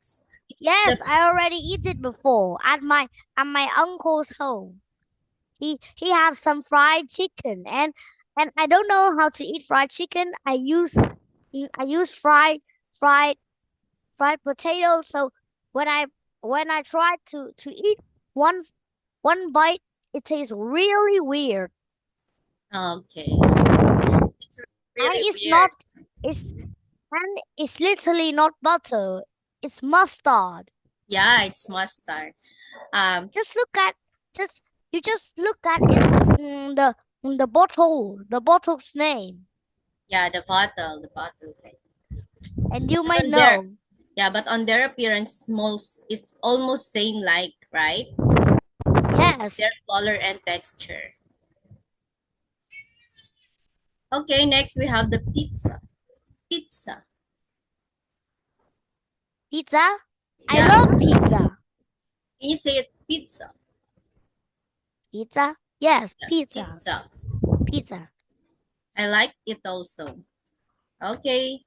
next. Yes, The, I already eat it before at my uncle's home. He has some fried chicken and I don't know how to eat fried chicken. I use fried fried potato. So when I when I try to eat one one bite, it tastes really weird. okay. It's And really it's weird. not it's and it's literally not butter. It's mustard. Yeah, it's mustard. Um, Just look at just you just look at its the bottle's name, yeah, the bottle. Right? and you But might on their, know. yeah, but on their appearance, smalls is almost same like, right? Also their Yes, color and texture. Okay, next we have the pizza. Pizza. pizza. I Yeah, love pizza. can you say it? Pizza. Pizza. Yes, Yeah, pizza. pizza. Pizza. I like it also. Okay,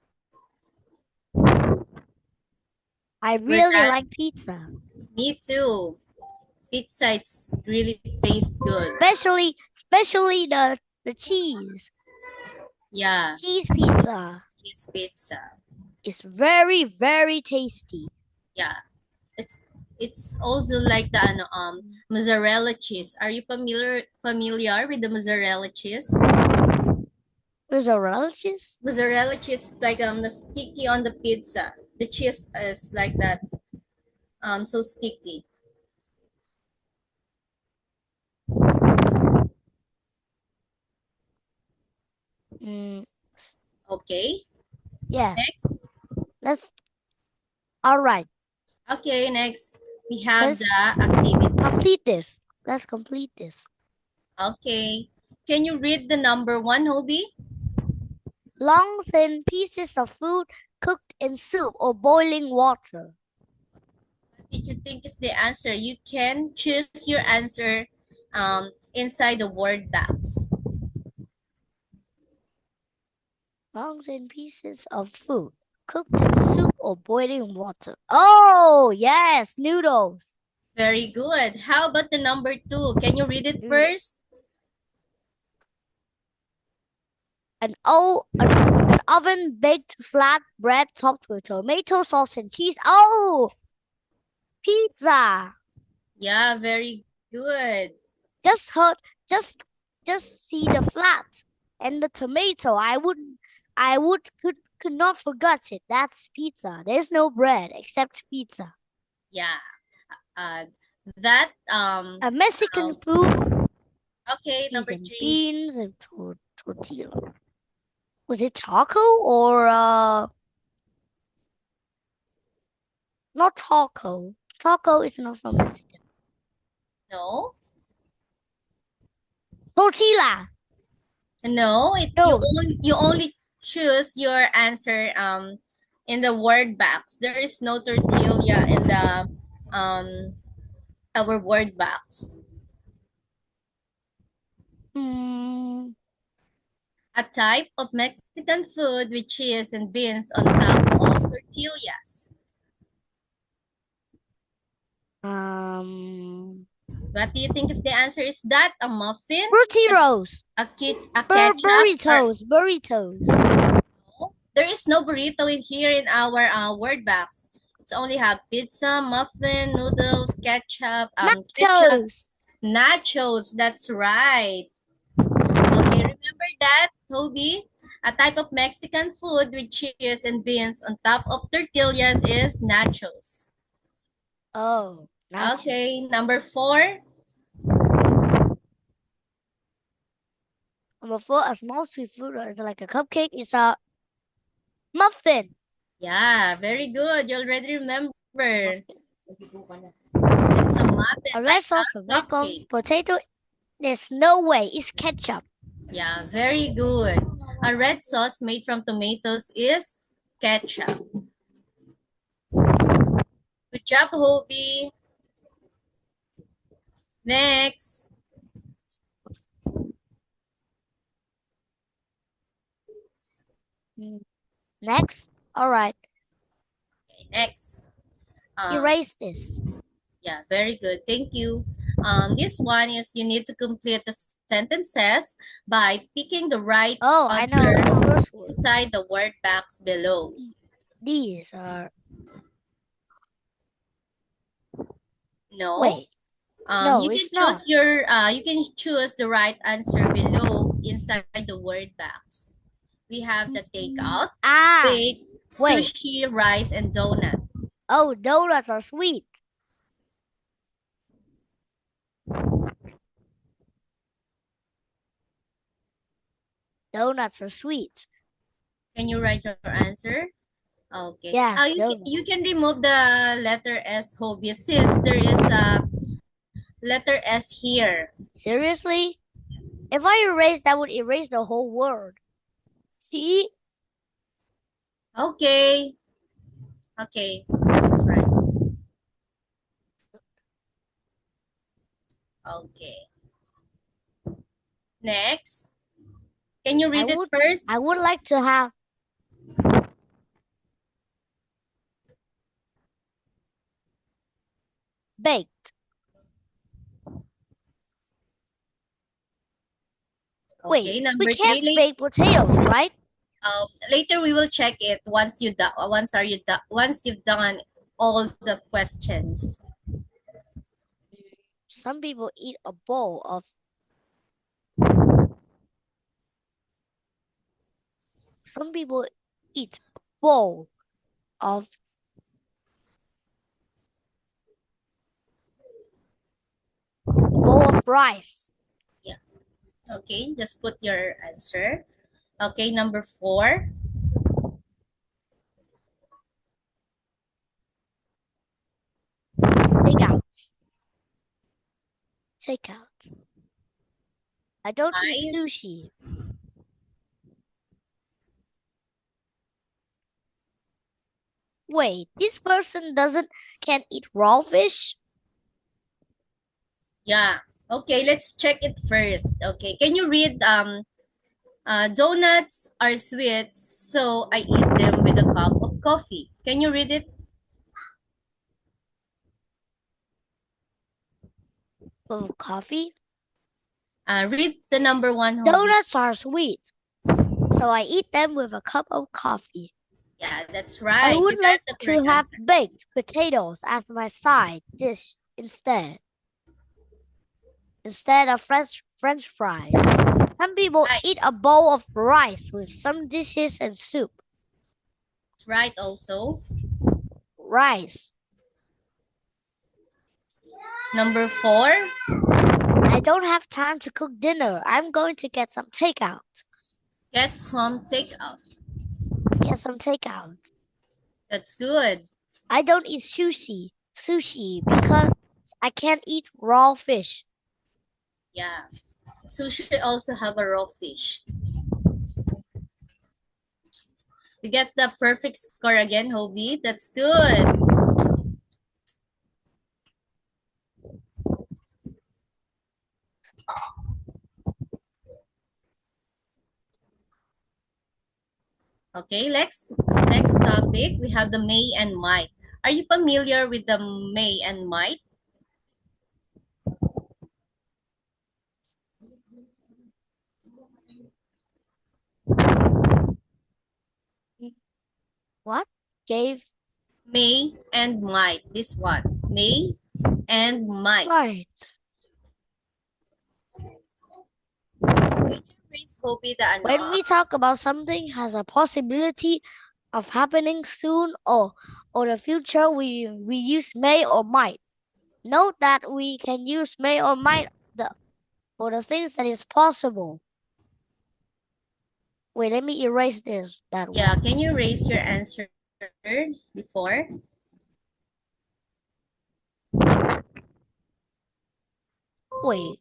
I we're really done. like pizza, Me too. Pizza, it's really tastes good. especially the cheese. Yeah, Cheese pizza cheese pizza. is very very tasty. Yeah, it's also like the mozzarella cheese. Are you familiar with the mozzarella cheese? There's a relish. Mozzarella cheese like the sticky on the pizza. The cheese is like that so sticky. Mm, Okay, yes. next. Let's. All right. Okay, next we have the Let's activity. complete this. Let's complete this. Okay, can you read the number one, Hobie? Long thin pieces of food cooked in soup or boiling water. What did you think is the answer? You can choose your answer inside the word box. Long thin pieces of food cooked in soup or boiling water. Oh, yes, noodles. Very good. How about the number two? Can you read it Noodle. first? An oven baked flat bread topped with tomato sauce and cheese. Oh, pizza. Yeah, very good. Just heard, just just see the flat and the tomato. I could not forget it. That's pizza. There's no bread except pizza. Yeah. Uh, that A Mexican um food, okay, cheese number and three. beans and tortilla. Was it taco or not taco? Taco is not from Mexican. No, Tortilla. no. It No. you only choose your answer in the word box. There is no tortilla in the um our word box. Hmm. A type of Mexican food with cheese and beans on top of tortillas. Um. What do you think is the answer? Is that a muffin, Burritos. a ketchup, or Burritos. no? There is no burrito in here in our word box. It's only have pizza, muffin, noodles, ketchup, Nachos. nachos. That's right. Okay, remember that, Toby? A type of Mexican food with cheese and beans on top of tortillas is nachos. Oh, nachos. Okay, number four. Number four, a small sweet fruit is like a cupcake. It's a muffin. Yeah, very good. You already remember. Muffin. It's a muffin A red like sauce of a bacon, cupcake. potato. There's no way. It's ketchup. Yeah, very good. A red sauce made from tomatoes is ketchup. Good job, Hobie. Next. Mm. Next. All right. Next. erase this. Yeah, very good. Thank you. This one is you need to complete the sentences by picking the right Oh, I know answer the first word. inside the word box below. These are. No. Wait. No, You can it's choose not. you can choose the right answer below inside the word box. We have the takeout, Ah, bake, wait. sushi, rice, and donut. Oh, donuts are sweet. Donuts are sweet. Can you write your answer? Okay. Yeah, You donuts. can remove the letter S, Hobie, since there is a letter S here. Seriously? If I erase, that would erase the whole word. See? Okay. Okay. That's right. Okay. Next. Can you read it first? I would like to have baked. Okay. Wait, we Number can't three. bake potatoes, right? Later we will check it once you've done all the questions. Some people eat a bowl of. Some people eat a bowl of rice. Yeah. Okay, just put your answer. Okay, number 4. Takeout. I don't eat 5. sushi. Wait, this person can't eat raw fish? Yeah. Okay, let's check it first. Okay, can you read donuts are sweet, so I eat them with a cup of coffee. Can you read it? Of coffee? Read the number 1, Hobie. Donuts are sweet, so I eat them with a cup of coffee. Yeah, that's right. I would You got like the to correct have answer. baked potatoes as my side dish instead of French fries. Some people Right. eat a bowl of rice with some dishes and soup. Right also. Rice. Number 4. I don't have time to cook dinner. I'm going to get some takeout. Get some takeout. Get some takeout. That's good. I don't eat sushi because I can't eat raw fish. Yeah. Sushi also have a raw fish. You get the perfect score again, Hobie. That's good. Okay, next topic, we have the may and might. Are you familiar with the may and might? What? Gave? May and might. This one. May and might. Right. Raise Hobie the When we talk about something has a possibility of happening soon or the future, we use may or might. Note that we can use may or might for the things that is possible. Wait, let me erase this. Yeah, can you raise your answer before? Wait,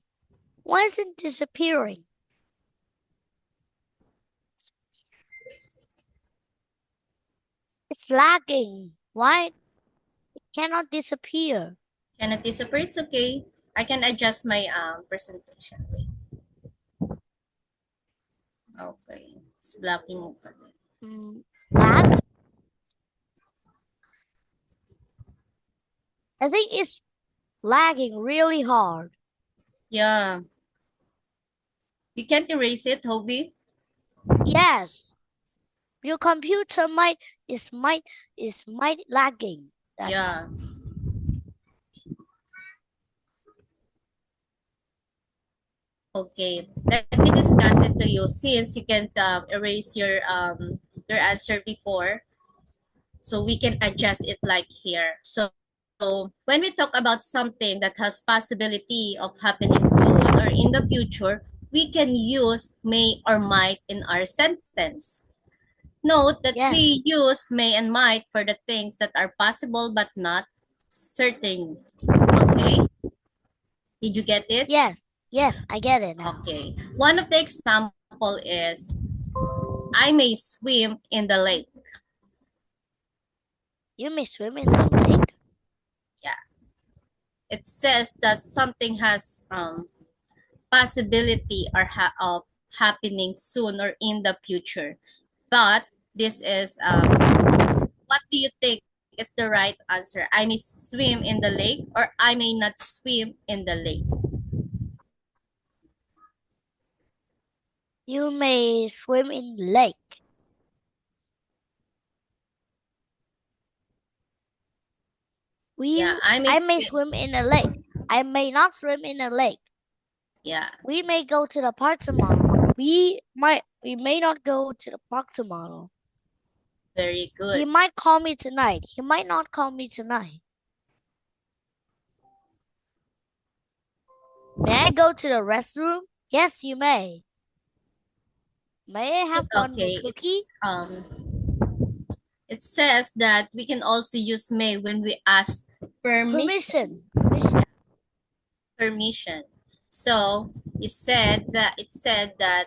why is it disappearing? It's lagging. Why? It cannot disappear. Cannot disappear? It's okay. I can adjust my presentation. Wait. Okay, it's blocking. Lag? I think it's lagging really hard. Yeah. You can't erase it, Hobie? Yes, your computer might lagging that Yeah. time. Okay. Let me discuss it to you since you can't erase your answer before. So we can adjust it like here. So when we talk about something that has possibility of happening soon or in the future, we can use may or might in our sentence. Note that Yes, we use may and might for the things that are possible but not certain. Okay? Did you get it? yes, I get it now. Okay. One of the example is I may swim in the lake. You may swim in the lake. Yeah. It says that something has possibility of happening soon or in the future. But this is what do you think is the right answer? I may swim in the lake or I may not swim in the lake. You may swim in the lake. Yeah, I may I may swim. swim in a lake. I may not swim in a lake. Yeah, We may go to the park tomorrow. We may not go to the park tomorrow. very He good. might call me tonight. He might not call me tonight. May I go to the restroom? Yes, you may. May I have one more Okay, cookie? it says that we can also use may when we ask permission. Permission. So you said that it said that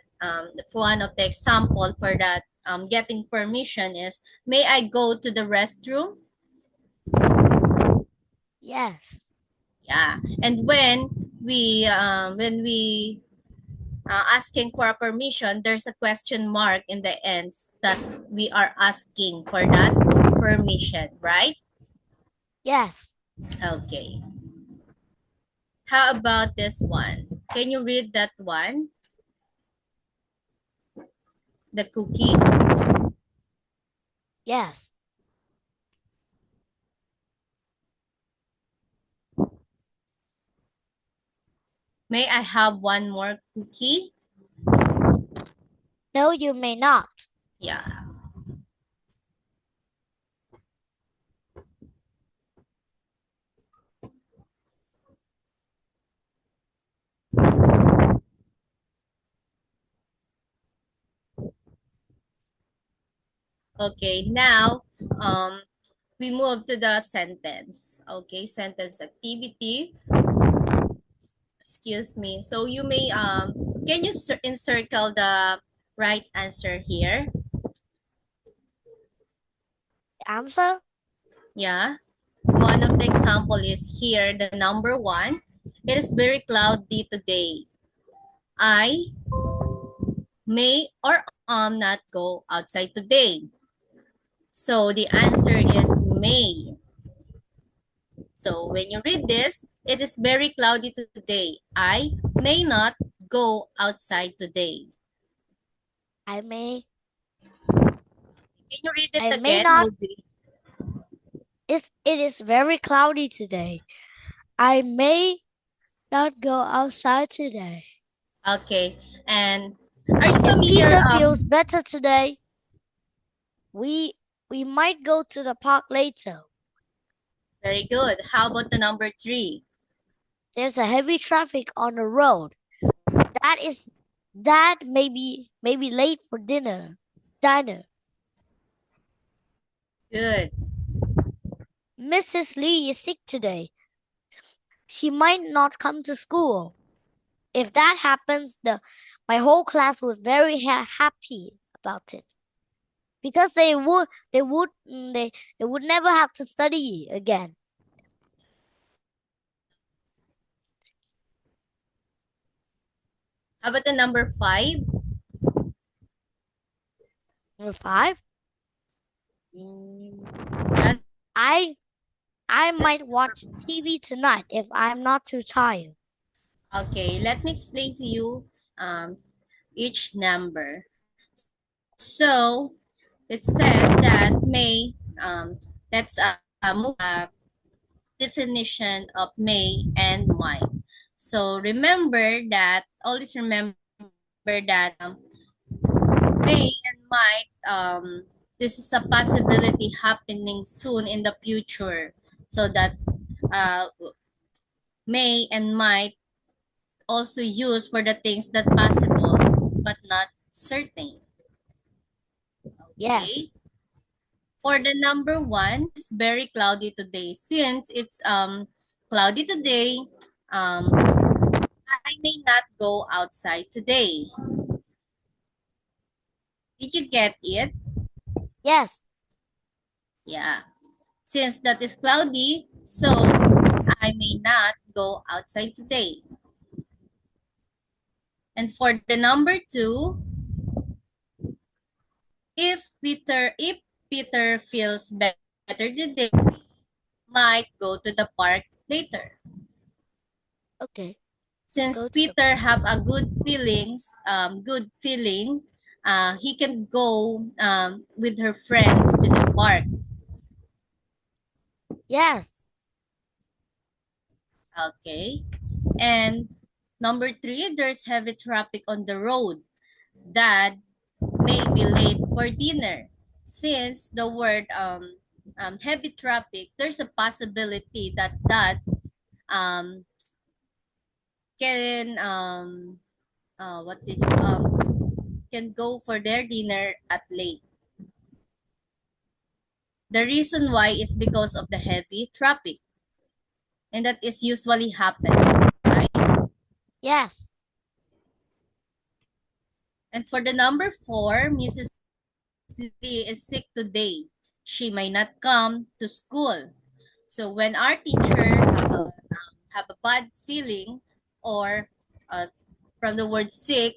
for one of the example for that getting permission is may I go to the restroom? Yes. Yeah. And when we asking for a permission, there's a question mark in the ends that we are asking for that permission, right? Yes. Okay. How about this one? Can you read that one? The cookie. Yes. May I have one more cookie? No, you may not. Yeah. Okay, now we move to the sentence. Okay, sentence activity. Excuse me. So you may can you encircle the right answer here? The answer? Yeah. One of the example is here, the number one. It is very cloudy today. I may or not go outside today. So the answer is may. So when you read this, it is very cloudy today. I may not go outside today. I may Can you read it I may again, not. Ruby? It is very cloudy today. I may not go outside today. Okay. And are you If familiar? Peter feels better today, we might go to the park later. Very good. How about the number three? There's a heavy traffic on the road. That may be late for dinner. Good. Mrs. Lee is sick today. She might not come to school. If that happens, my whole class was very happy about it because they would never have to study again. How about the number five? Number five. Yeah, I I might watch TV tonight if I'm not too tired. Okay, let me explain to you each number. So it says that May, let's move definition of may and might. So remember that, always remember that may and might, this is a possibility happening soon in the future. So that uh, may and might also used for the things that possible but not certain. Yes. Okay. For the number one, it's very cloudy today. Since it's cloudy today, I may not go outside today. Did you get it? Yes. Yeah. Since that is cloudy, so I may not go outside today. And for the number two, if Peter feels better today, we might go to the park later. Okay. Since Go to the Peter have a good feeling, he can go with her friends to the park. Yes. Okay. And number three, there's heavy traffic on the road. Dad may be late for dinner. Since the word heavy traffic, there's a possibility that Dad um, can what did you can go for their dinner at late. The reason why is because of the heavy traffic, and that is usually happen, right? Yes. And for the number four, Mrs. Lee is sick today. She may not come to school. So when our teacher have a bad feeling, or from the word sick,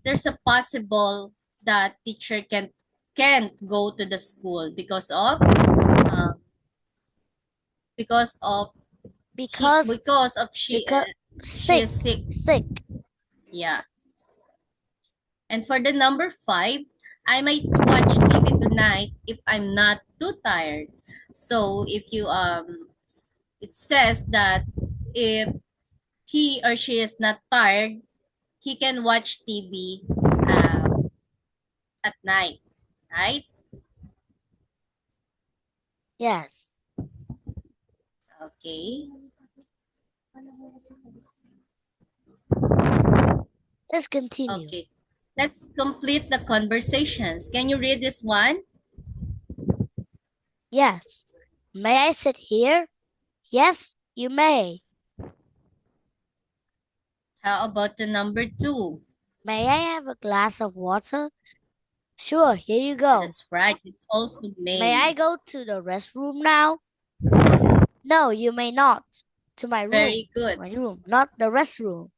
there's a possible that teacher can't go to the school um, because of Because because of she sick. is sick. Sick. Yeah. And for the number five, I might watch TV tonight if I'm not too tired. So if you it says that if he or she is not tired, he can watch TV at night, right? Yes. Okay. Let's continue. Okay. Let's complete the conversations. Can you read this one? Yes. May I sit here? Yes, you may. How about the number two? May I have a glass of water? Sure, here you go. That's right. It's also May I may. go to the restroom now? No, you may not. To my room. Very good. My room, not the restroom.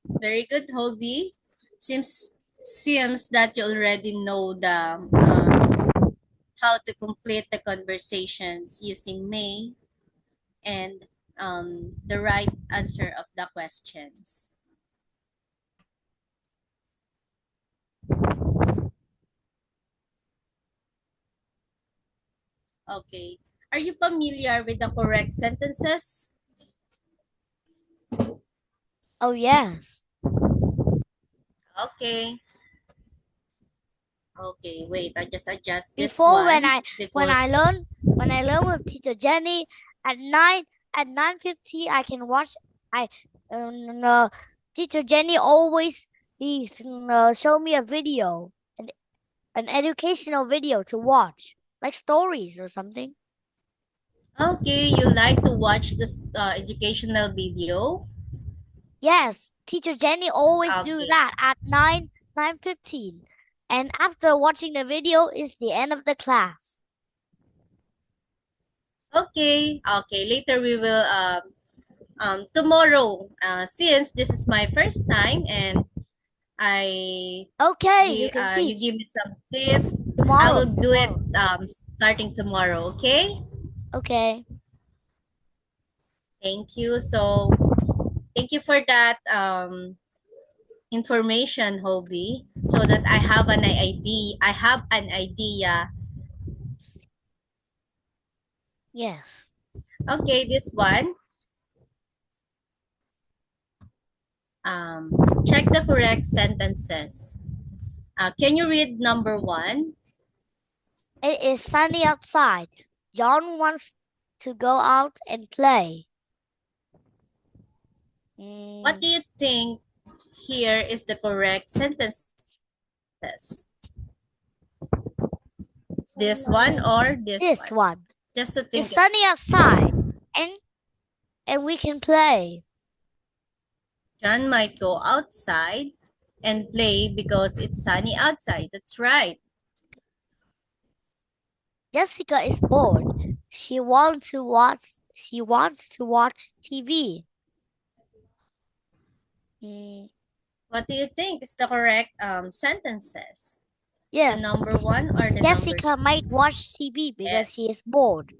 Very good, Hobie. Seems that you already know the how to complete the conversations using may and the right answer of the questions. Okay. Are you familiar with the correct sentences? Oh, yes. Okay. Okay, wait. I just adjust this Before, one when I because learn with Teacher Jenny at 9:50, I can watch. Teacher Jenny always show me a video, an educational video to watch, like stories or something. okay, you like to watch this educational video. Yes, Teacher Jenny always do Okay. that at 9:15. And after watching the video is the end of the class. Okay. Okay. Later we will tomorrow, since this is my first time and Okay, you can you teach give me some tips. I tomorrow. will do it starting tomorrow, okay? Okay. Thank you. So thank you for that information, Hobie, so that I have an idea. I have an idea. Yes. Okay, this one. Um, check the correct sentences. Can you read number 1? It is sunny outside. John wants to go out and play. What do you think here is the correct sentences? This one or this This one? one. Just to think. It's sunny outside and we can play. John might go outside and play because it's sunny outside. That's right. Jessica is bored. She wants to watch TV. What do you think is the correct sentences? Yes. The number 1 or the Jessica number 2? might watch TV because she Yes. is bored.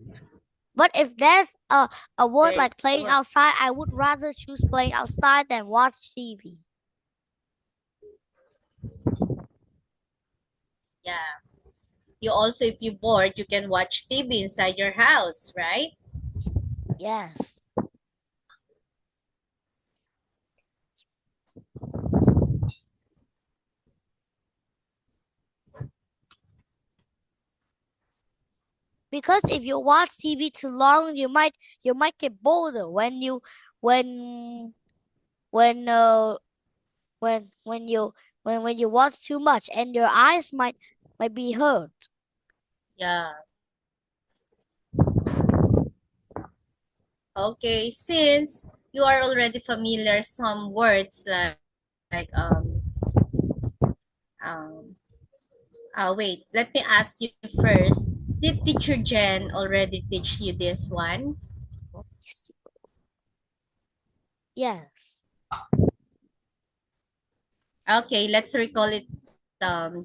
But if there's a word Very like playing good. outside, I would rather choose playing outside than watch TV. Yeah. You also, if you're bored, you can watch TV inside your house, right? Yes. Because if you watch TV too long, you might get bored when you when when you watch too much and your eyes might be hurt. Yeah. Okay, since you are already familiar some words like um wait, let me ask you first. Did teacher Jen already teach you this one? Yes. Okay, let's recall it.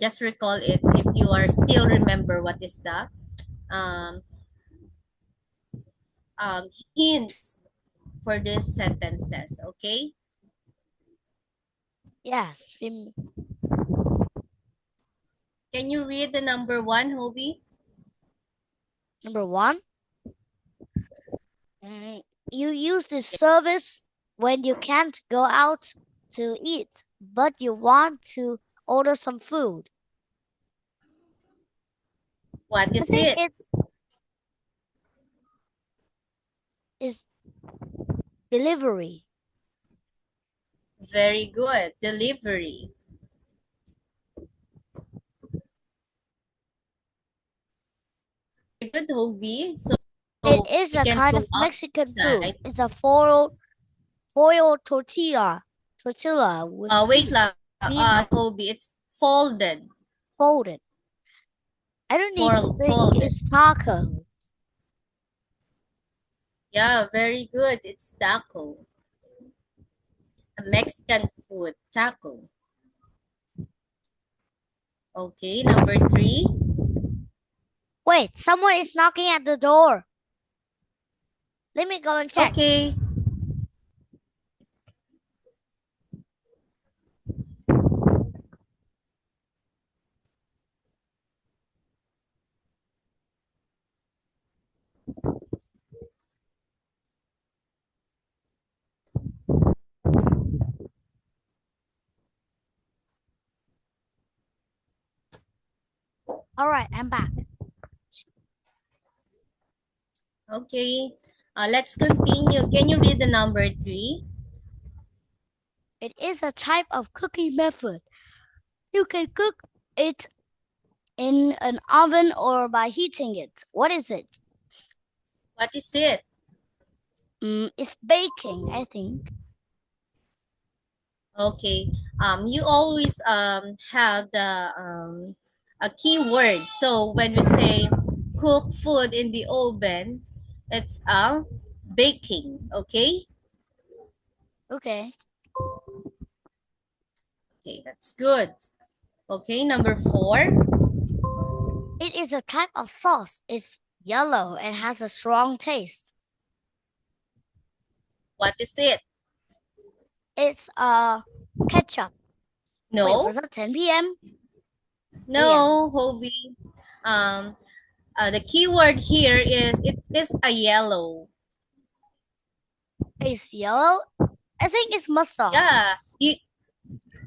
Just recall it if you are still remember what is the um, hints for these sentences. Okay. Yes. Can you read the number 1, Hobie? Number 1. You use this service when you can't go out to eat, but you want to order some food. What I is think it? it's delivery. Very good. Delivery. Very good, Hobie. So It is we a can kind go of Mexican food. outside. It's a foil tortilla with Wait lang. bean Hobie, it's folded. folded. I don't need to think Folded. it's taco. Yeah, very good. It's taco. A Mexican food, taco. Okay, number 3. Wait, someone is knocking at the door. Let me go and check. Okay. All right, I'm back. Okay. Let's continue. Can you read the number 3? It is a type of cooking method. You can cook it in an oven or by heating it. What is it? What is it? It's baking, I think. Okay. You always have the a key word. So when we say cook food in the oven, it's baking. Okay. Okay. Okay, that's good. Okay, number 4. It is a type of sauce. It's yellow and has a strong taste. What is it? It's ketchup. Wait, No, was it 10 p.m.? no, Hobie. Um, the keyword here is it is a yellow. It's yellow. I think it's mustard. Yeah,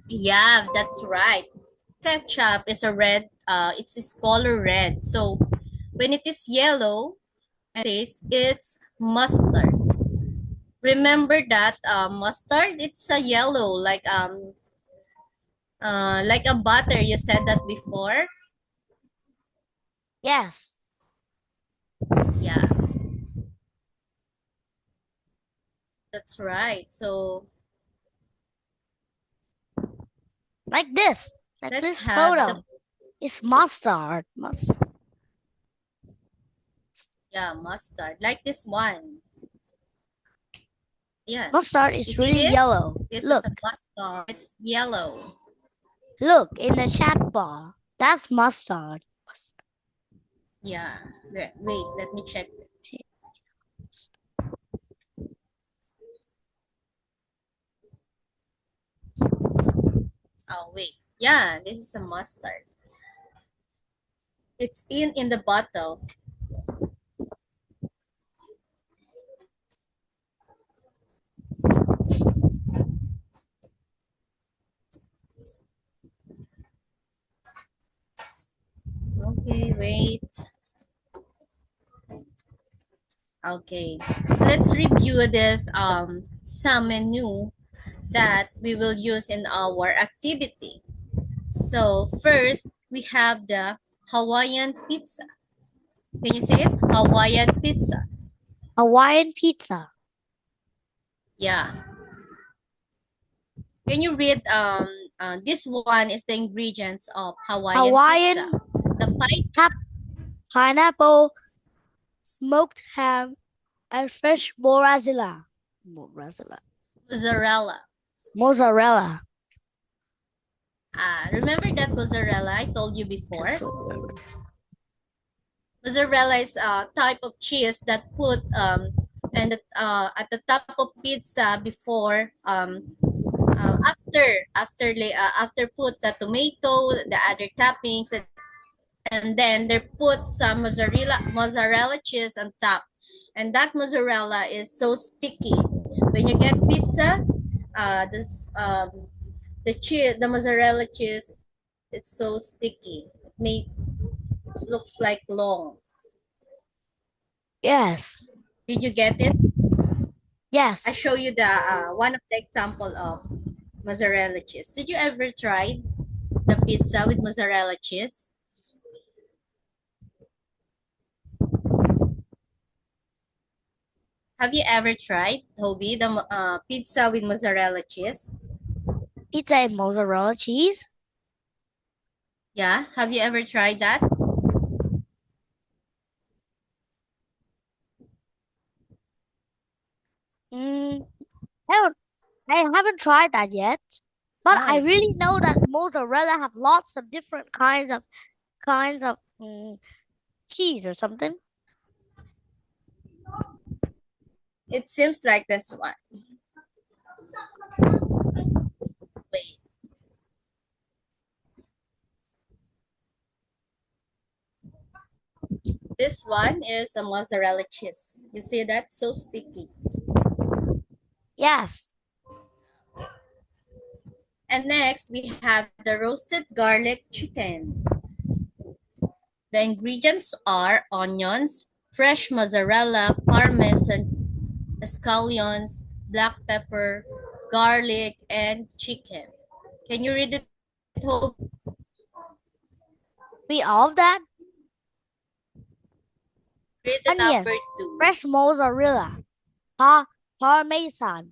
yeah, that's right. Ketchup is a red. It's its color red. So when it is yellow, taste it's mustard. Remember that mustard? It's a yellow, like a butter. You said that before. Yes, Yeah, that's right. So like this. Like let's this have photo. the It's mustard. Mustard. mustard, like this one. Yeah, Mustard you is see really this? yellow. This is Look, a mustard. It's yellow. look in the chat bar. That's mustard. Yeah. Wait, let me check. Oh, wait. Yeah, this is a mustard. It's in the bottle. Okay, wait. Okay. Let's review this some menu that we will use in our activity. So first, we have the Hawaiian pizza. Can you see it? Hawaiian pizza. Hawaiian pizza. Yeah. Can you read this one is the ingredients of Hawaiian Hawaiian pizza. The pineapple, smoked ham, and fresh mozzarella. Mozzarella. mozzarella. Mozzarella. Remember that mozzarella I told you before? That's what- Mozzarella is a type of cheese that put at the top of pizza before after put the tomato, the other toppings, and then they put some mozzarella cheese on top, and that mozzarella is so sticky. When you get pizza, this the mozzarella cheese, it's so sticky. It looks like long. Yes. Did you get it? Yes. I show you the one of the example of mozzarella cheese. Did you ever try the pizza with mozzarella cheese? Have you ever tried, Toby, the pizza with mozzarella cheese? Pizza and mozzarella cheese? Yeah, have you ever tried that? Mm, I haven't tried that yet. But I Why? really know that mozzarella have lots of different kinds of cheese or something. It seems like this one. Wait. This one is a mozzarella cheese. You see that? So sticky. Yes. And next, we have the roasted garlic chicken. The ingredients are onions, fresh mozzarella, parmesan, scallions, black pepper, garlic, and chicken. Can you read it? Hope? We all of that? Read the Onions, numbers too. fresh mozzarella, parmesan, Parmesan,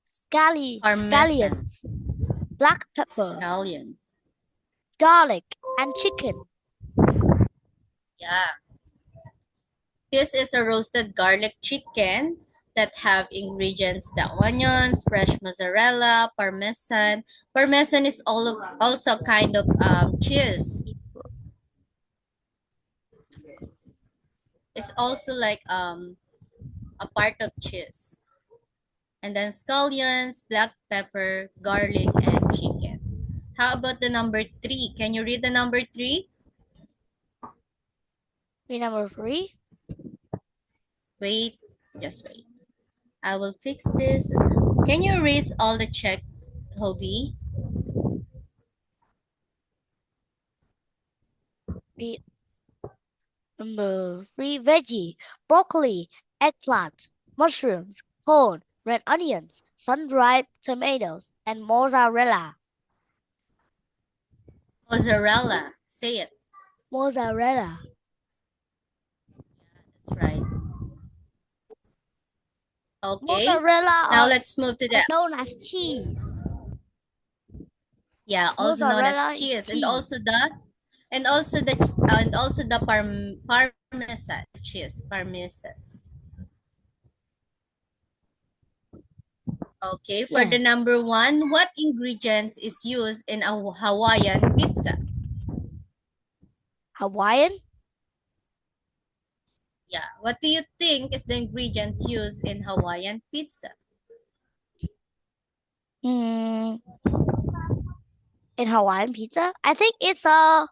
scallions, black pepper, scallions. garlic, and chicken. Yeah. This is a roasted garlic chicken that have ingredients: the onions, fresh mozzarella, parmesan. Parmesan is also kind of cheese. It's also like a part of cheese. And then scallions, black pepper, garlic, and chicken. How about the number 3? Can you read the number 3? Number 3. Wait, just wait. I will fix this. Can you erase all the check, Hobie? Number 3, veggie, broccoli, eggplant, mushrooms, corn, red onions, sun-dried tomatoes, and mozzarella. Mozzarella. Say it. Mozzarella. That's right. Okay. Mozzarella, Now let's move to the known as cheese. yeah, also known Mozzarella as is cheese, and cheese. also the parmesan cheese, parmesan. Okay, for the Yes. number 1, what ingredient is used in a Hawaiian pizza? Hawaiian? Yeah, what do you think is the ingredient used in Hawaiian pizza? In Hawaiian pizza? I think it's a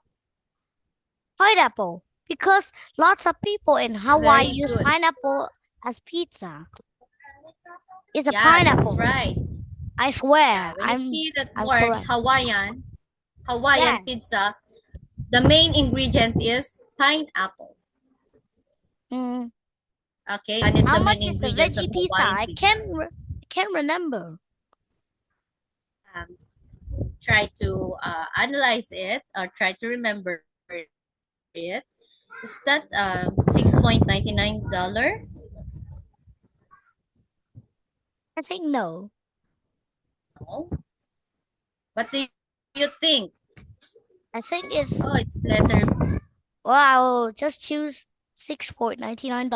pineapple because lots of people in Hawaii Very use good. pineapple as pizza. It's a Yeah, pineapple. that's right. I swear. When you see that I'm word correct. Hawaiian Yes. pizza, the main ingredient is pineapple. Okay, and is How the much main is a ingredients of veggie pizza? Hawaiian I pizza. can't remember. Try to analyze it or try to remember it. Is that $6.99? I think no. No. What do you think? I think it's Oh, it's letter well, I'll just choose $6.99.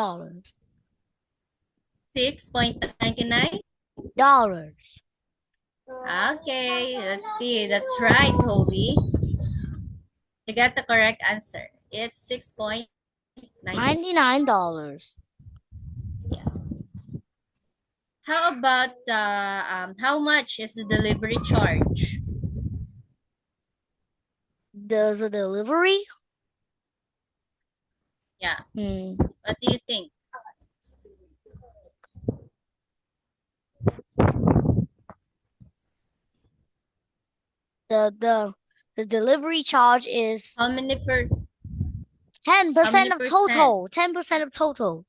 $6.99. Okay, let's see. That's right, Hobie. You got the correct answer. It's $6.99. $99. Yeah. How about how much is the delivery charge? Does a delivery? Yeah. What do you think? The delivery charge is How many 10% of percent? total. 10% of total.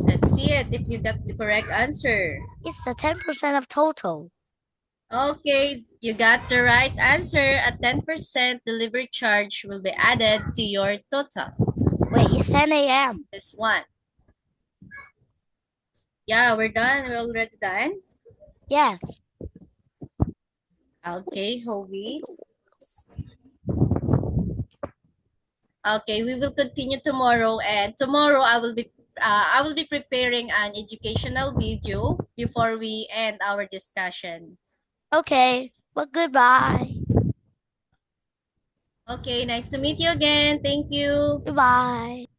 Let's see it if you got the correct answer. It's the 10% of total. Okay, you got the right answer. A 10% delivery charge will be added to your total. Wait, it's 10 a.m. This one. Yeah, we're done. We're already done. Yes. Okay, Hobie. Okay, we will continue tomorrow, and tomorrow I will be preparing an educational video before we end our discussion. Okay, well, goodbye. Okay, nice to meet you again. Thank you. Goodbye.